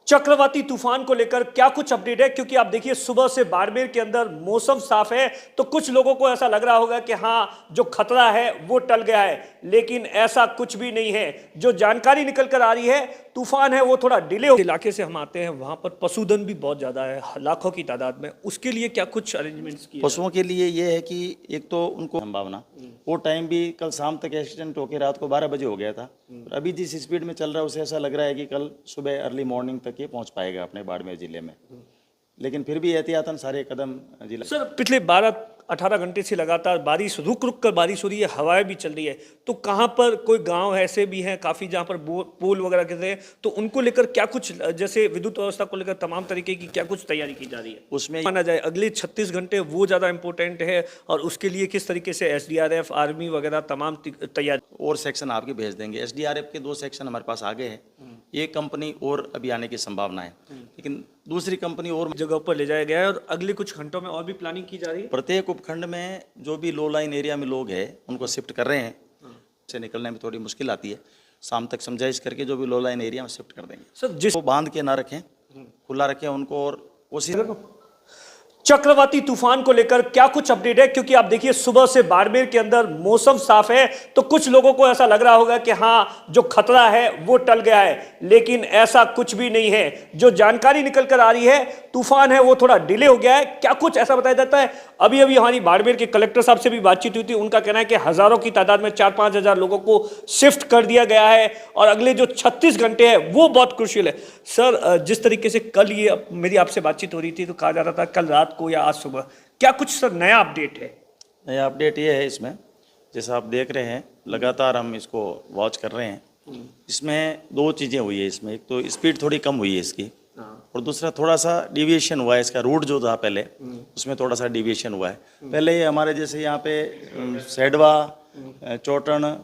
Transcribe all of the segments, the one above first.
चक्रवाती तूफान को लेकर क्या कुछ अपडेट है, क्योंकि आप देखिए सुबह से बाड़मेर के अंदर मौसम साफ है तो कुछ लोगों को ऐसा लग रहा होगा कि हाँ, जो खतरा है वो टल गया है, लेकिन ऐसा कुछ भी नहीं है। जो जानकारी निकल कर आ रही है, तूफान है वो थोड़ा डिले हो। इलाके से हम आते हैं, वहां पर पशुधन भी बहुत ज्यादा है, लाखों की तादाद में। उसके लिए क्या कुछ अरेंजमेंट्स किए? पशुओं के लिए ये है कि एक तो उनको संभावना, वो टाइम भी कल शाम तक एक्सीडेंट होकर रात को 12 बजे हो गया था। और अभी जिस स्पीड में चल रहा है उसे ऐसा लग रहा है कि कल सुबह अर्ली मॉर्निंग तक ये पहुंच पाएगा अपने बाड़मेर जिले में। लेकिन फिर भी एहतियातन सारे कदम जिला। सर, पिछले 12-18 घंटे से लगातार बारिश, रुक रुक कर बारिश हो रही है, हवाएं भी चल रही है, तो कहाँ पर कोई गांव ऐसे भी हैं काफ़ी जहाँ पर पुल वगैरह गिर रहे हैं, तो उनको लेकर क्या कुछ, जैसे विद्युत व्यवस्था को लेकर तमाम तरीके की क्या कुछ तैयारी की जा रही है? उसमें माना जाए अगले 36 घंटे वो ज़्यादा इंपॉर्टेंट है, और उसके लिए किस तरीके से SDRF, आर्मी वगैरह तमाम तैयारी और सेक्शन आपके भेज देंगे। SDRF के 2 सेक्शन हमारे पास आ गए हैं। एक कंपनी और अभी आने की संभावना है, लेकिन दूसरी कंपनी और जगह पर ले जाया गया है, और अगले कुछ घंटों में और भी प्लानिंग की जा रही है। प्रत्येक उपखंड में जो भी लो लाइन एरिया में लोग हैं उनको शिफ्ट कर रहे हैं। से निकलने में थोड़ी मुश्किल आती है, शाम तक समझाइश करके जो भी लो लाइन एरिया में शिफ्ट कर देंगे। सर, जिस वो बांध के ना रखें, खुला रखें उनको, और कोशिश चक्रवाती तूफान को लेकर क्या कुछ अपडेट है, क्योंकि आप देखिए सुबह से बाड़मेर के अंदर मौसम साफ है तो कुछ लोगों को ऐसा लग रहा होगा कि हाँ, जो खतरा है वो टल गया है, लेकिन ऐसा कुछ भी नहीं है। जो जानकारी निकल कर आ रही है, तूफान है वो थोड़ा डिले हो गया है। क्या कुछ ऐसा बताया जाता है? अभी अभी हमारी बाड़मेर के कलेक्टर साहब से भी बातचीत हुई थी, उनका कहना है कि हजारों की तादाद में 4-5 हजार लोगों को शिफ्ट कर दिया गया है, और अगले जो 36 घंटे है वो बहुत क्रूशियल है। सर, जिस तरीके से कल ये मेरी आपसे बातचीत हो रही थी तो कहा जा रहा था कल रात को या आज सुबह, क्या कुछ सर नया अपडेट है? नया अपडेट ये है इसमें, जैसा आप देख रहे हैं लगातार हम इसको वॉच कर रहे हैं। इसमें 2 चीज़ें हुई है इसमें, एक तो स्पीड थोड़ी कम हुई है इसकी, और दूसरा थोड़ा सा डिविएशन हुआ है। इसका रूट जो था पहले उसमें थोड़ा सा डिविएशन हुआ है। पहले ये हमारे जैसे यहाँ पे सैडवा, चौटन,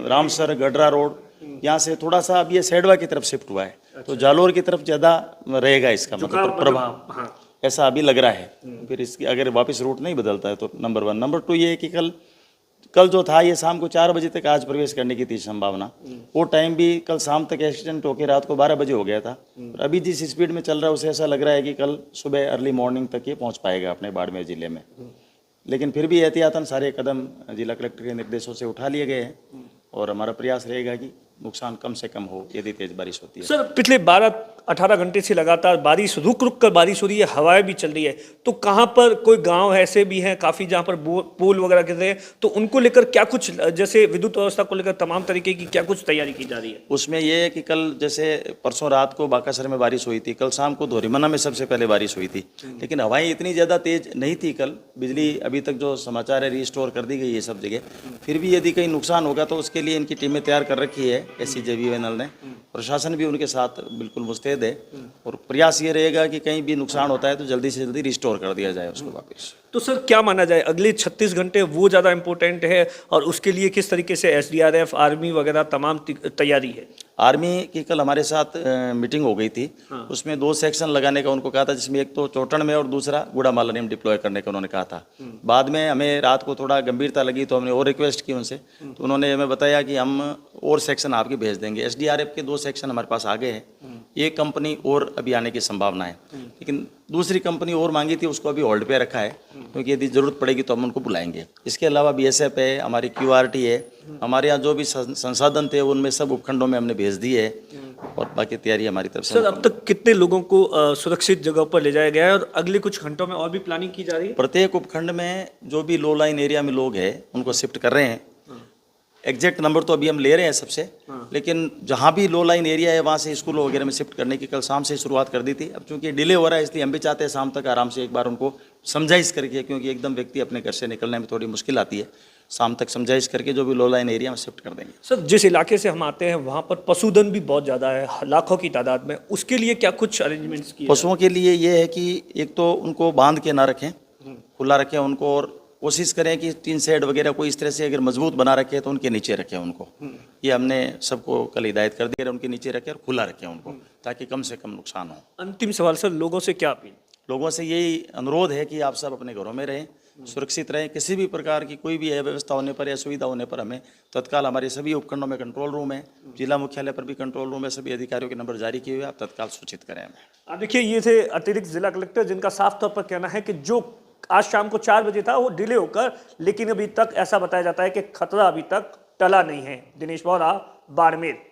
रामसर, गडरा रोड, यहाँ से थोड़ा सा अब ये सैडवा की तरफ शिफ्ट हुआ है। तो जालोर की तरफ ज़्यादा रहेगा इसका मतलब प्रभाव, ऐसा अभी लग रहा है। फिर इसकी अगर वापस रूट नहीं बदलता है तो नंबर 1। नंबर 2 ये है कि कल जो था ये शाम को 4 बजे तक आज प्रवेश करने की थी संभावना। वो टाइम भी कल शाम तक एक्सीडेंट होकर रात को 12 बजे हो गया था। और अभी जिस स्पीड में चल रहा है उसे ऐसा लग रहा है कि कल सुबह अर्ली मॉर्निंग तक ये पहुंच पाएगा अपने बाड़मेर जिले में। लेकिन फिर भी एहतियातन सारे कदम जिला कलेक्टर के निर्देशों से उठा लिए गए हैं, और हमारा प्रयास रहेगा कि नुकसान कम से कम हो यदि तेज बारिश होती है। सर, पिछले 12-18 घंटे से लगातार बारिश, रुक रुक कर बारिश हो रही है, हवाएं भी चल रही है, तो कहाँ पर कोई गांव ऐसे भी हैं काफ़ी जहाँ पर पुल वगैरह गिर रहे हैं, तो उनको लेकर क्या कुछ, जैसे विद्युत व्यवस्था को लेकर तमाम तरीके की क्या कुछ तैयारी की जा रही है? उसमें यह है कि कल जैसे परसों रात को बाकासर में बारिश हुई थी, कल शाम को धोरीमना में सबसे पहले बारिश हुई थी, लेकिन हवाएं इतनी ज़्यादा तेज नहीं थी कल। बिजली अभी तक जो समाचार है रिस्टोर कर दी गई है सब जगह। फिर भी यदि कहीं नुकसान होगा तो उसके लिए इनकी टीमें तैयार कर रखी है SCJVNL ने। प्रशासन भी उनके साथ बिल्कुल मुस्तैद है, और प्रयास ये रहेगा कि कहीं भी नुकसान होता है तो जल्दी से जल्दी रिस्टोर कर दिया जाए उसको वापस। तो सर, क्या माना जाए अगले 36 घंटे वो ज़्यादा इंपॉर्टेंट है, और उसके लिए किस तरीके से SDRF, आर्मी वगैरह तमाम तैयारी है? आर्मी की कल हमारे साथ मीटिंग हो गई थी। उसमें 2 सेक्शन लगाने का उनको कहा था, जिसमें एक तो चौटन में और दूसरा गुड़ामाला में डिप्लॉय करने का उन्होंने कहा था। बाद में हमें रात को थोड़ा गंभीरता लगी तो हमने और रिक्वेस्ट की उनसे, तो उन्होंने हमें बताया कि हम और सेक्शन आपके भेज देंगे। SDRF के 2 सेक्शन हमारे पास आ गए हैं। एक कंपनी और अभी आने की संभावना है, लेकिन दूसरी कंपनी और मांगी थी उसको अभी होल्ड पे रखा है, क्योंकि यदि ज़रूरत पड़ेगी तो हम उनको बुलाएंगे। इसके अलावा BSF है, हमारी QRT है, हमारे यहाँ जो भी संसाधन थे उनमें सब उपखंडों में हमने भेज दिए, और बाकी तैयारी हमारी तरफ से। सर, अब तक कितने लोगों को सुरक्षित जगह पर ले जाया गया है, और अगले कुछ घंटों में और भी प्लानिंग की जा रही है? प्रत्येक उपखंड में जो भी लो लाइन एरिया में लोग हैं उनको शिफ्ट कर रहे हैं। एग्जैक्ट नंबर तो अभी हम ले रहे हैं सबसे, लेकिन जहाँ भी लो लाइन एरिया है वहाँ से स्कूलों वगैरह में शिफ्ट करने की कल शाम से शुरुआत कर दी थी। अब चूंकि डिले हो रहा है इसलिए हम भी चाहते हैं शाम तक आराम से एक बार उनको समझाइश करके, क्योंकि एकदम व्यक्ति अपने घर से निकलने में थोड़ी मुश्किल आती है, शाम तक समझाइश करके जो भी लो लाइन एरिया में शिफ्ट कर देंगे। सर, जिस इलाके से हम आते हैं वहाँ पर पशुधन भी बहुत ज़्यादा है, लाखों की तादाद में। उसके लिए क्या कुछ अरेंजमेंट्स किए? पशुओं के लिए ये है कि एक तो उनको बांध के ना रखें, खुला रखें उनको, और कोशिश करें कि टीन शेड वगैरह कोई इस तरह से अगर मजबूत बना रखे तो उनके नीचे रखें उनको। ये हमने सबको कल हिदायत कर दी है, उनके नीचे रखें और खुला रखें उनको, ताकि कम से कम नुकसान हो। अंतिम सवाल सर, लोगों से क्या अपील? लोगों से यही अनुरोध है कि आप सब अपने घरों में रहें, सुरक्षित रहें। किसी भी प्रकार की कोई भी अव्यवस्था होने पर या सुविधा होने पर हमें तत्काल हमारे सभी उपखंडों में कंट्रोल रूम है, जिला मुख्यालय पर भी कंट्रोल रूम है, सभी अधिकारियों के नंबर जारी किए हुए, आप तत्काल सूचित करें हमें। अब देखिए, ये थे अतिरिक्त जिला कलेक्टर, जिनका साफ तौर पर कहना है कि जो आज शाम को 4 बजे था वो डिले होकर, लेकिन अभी तक ऐसा बताया जाता है कि खतरा अभी तक टला नहीं है। दिनेश बोरा, बाड़मेर।